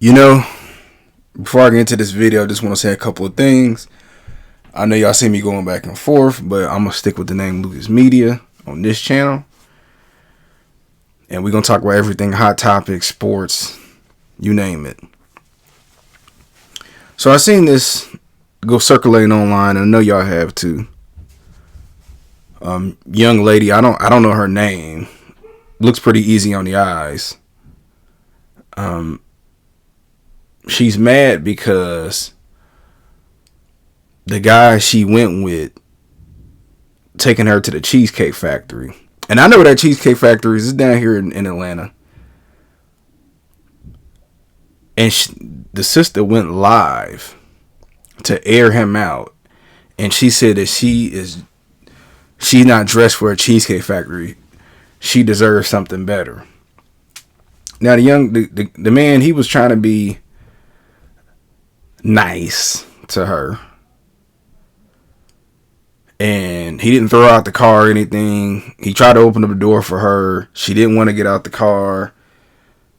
You know, before I get into this video, I just want to say a couple of things. I know y'all see me going back and forth, but I'm going to stick with the name Lucas Media on this channel. And we're going to talk about everything, hot topics, sports, you name it. So I seen this go circulating online, and I know y'all have too. Young lady, I don't know her name. Looks pretty easy on the eyes. She's mad because the guy she went with taking her to the Cheesecake Factory. And I know where that Cheesecake Factory is. It's down here in Atlanta. And the sister went live to air him out. And she said that she's not dressed for a Cheesecake Factory. She deserves something better. Now the man, he was trying to be nice to her. And he didn't throw out the car or anything. He tried to open up the door for her. She didn't want to get out the car.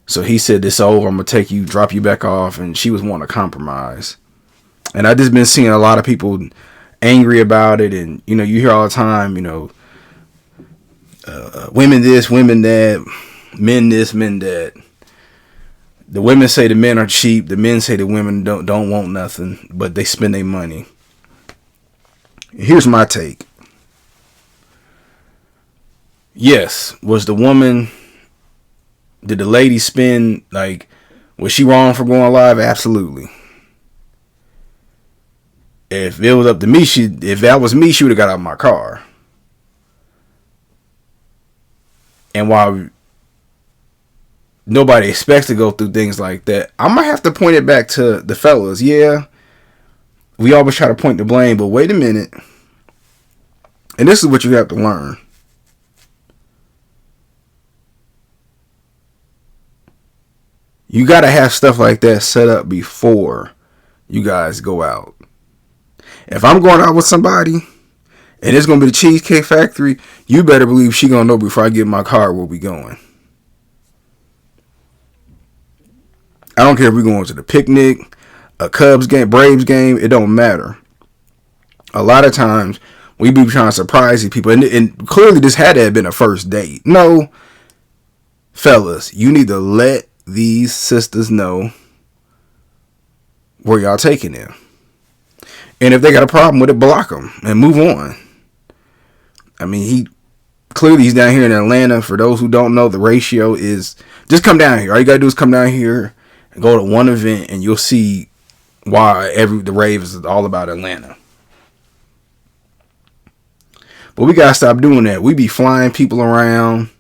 So he said, "This over. I'm going to take you, drop you back off." And she was wanting to compromise. And I just been seeing a lot of people angry about it. And, you hear all the time, women this, women that, men this, men that. The women say the men are cheap. The men say the women don't want nothing, but they spend their money. Here's my take. Yes, did the lady spend, was she wrong for going live? Absolutely. If it was up to me, if that was me, she would have got out of my car. And while nobody expects to go through things like that, I might have to point it back to the fellas. Yeah, we always try to point the blame, but wait a minute. And this is what you have to learn. You got to have stuff like that set up before you guys go out. If I'm going out with somebody and it's going to be the Cheesecake Factory, you better believe she going to know before I get in my car where we going. I don't care if we're going to the picnic, a Cubs game, Braves game, it don't matter. A lot of times we be trying to surprise these people, and clearly this had to have been a first date. No, fellas, you need to let these sisters know where y'all taking them. And if they got a problem with it, block them and move on. I mean, he's down here in Atlanta. For those who don't know, the ratio is just come down here. All you got to do is come down here and go to one event, and you'll see why the rave is all about Atlanta. But we gotta stop doing that. We be flying people around,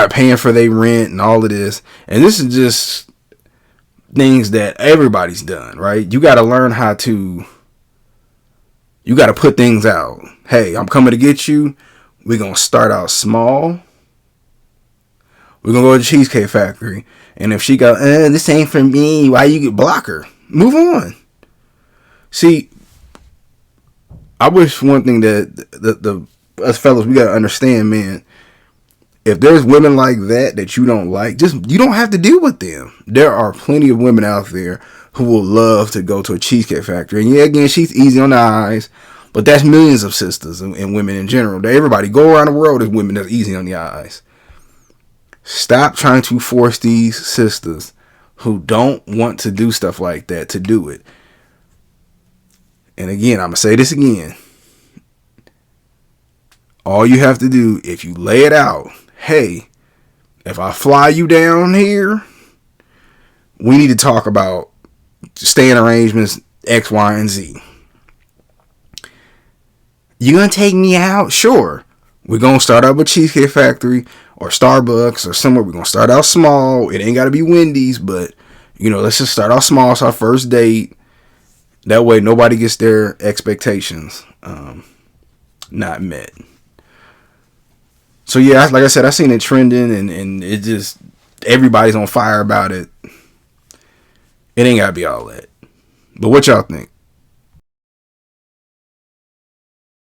paying for their rent and all of this. And this is just things that everybody's done, right? You gotta learn you gotta put things out. Hey, I'm coming to get you. We're gonna start out small. We're gonna go to the Cheesecake Factory. And if she go, this ain't for me, why you block her? Move on. See, I wish one thing that us fellas, we gotta understand, man. If there's women like that you don't like, you don't have to deal with them. There are plenty of women out there who will love to go to a Cheesecake Factory. And yeah, again, she's easy on the eyes, but that's millions of sisters and women in general. Everybody go around the world as women that's easy on the eyes. Stop trying to force these sisters who don't want to do stuff like that to do it. And again, I'm going to say this again. All you have to do, if you lay it out, hey, if I fly you down here, we need to talk about staying arrangements X, Y, and Z. You going to take me out? Sure. We're going to start out with Cheesecake Factory or Starbucks or somewhere. We're going to start out small. It ain't got to be Wendy's, but, let's just start out small. It's our first date. That way, nobody gets their expectations not met. So, yeah, like I said, I seen it trending, and it just, everybody's on fire about it. It ain't got to be all that. But what y'all think?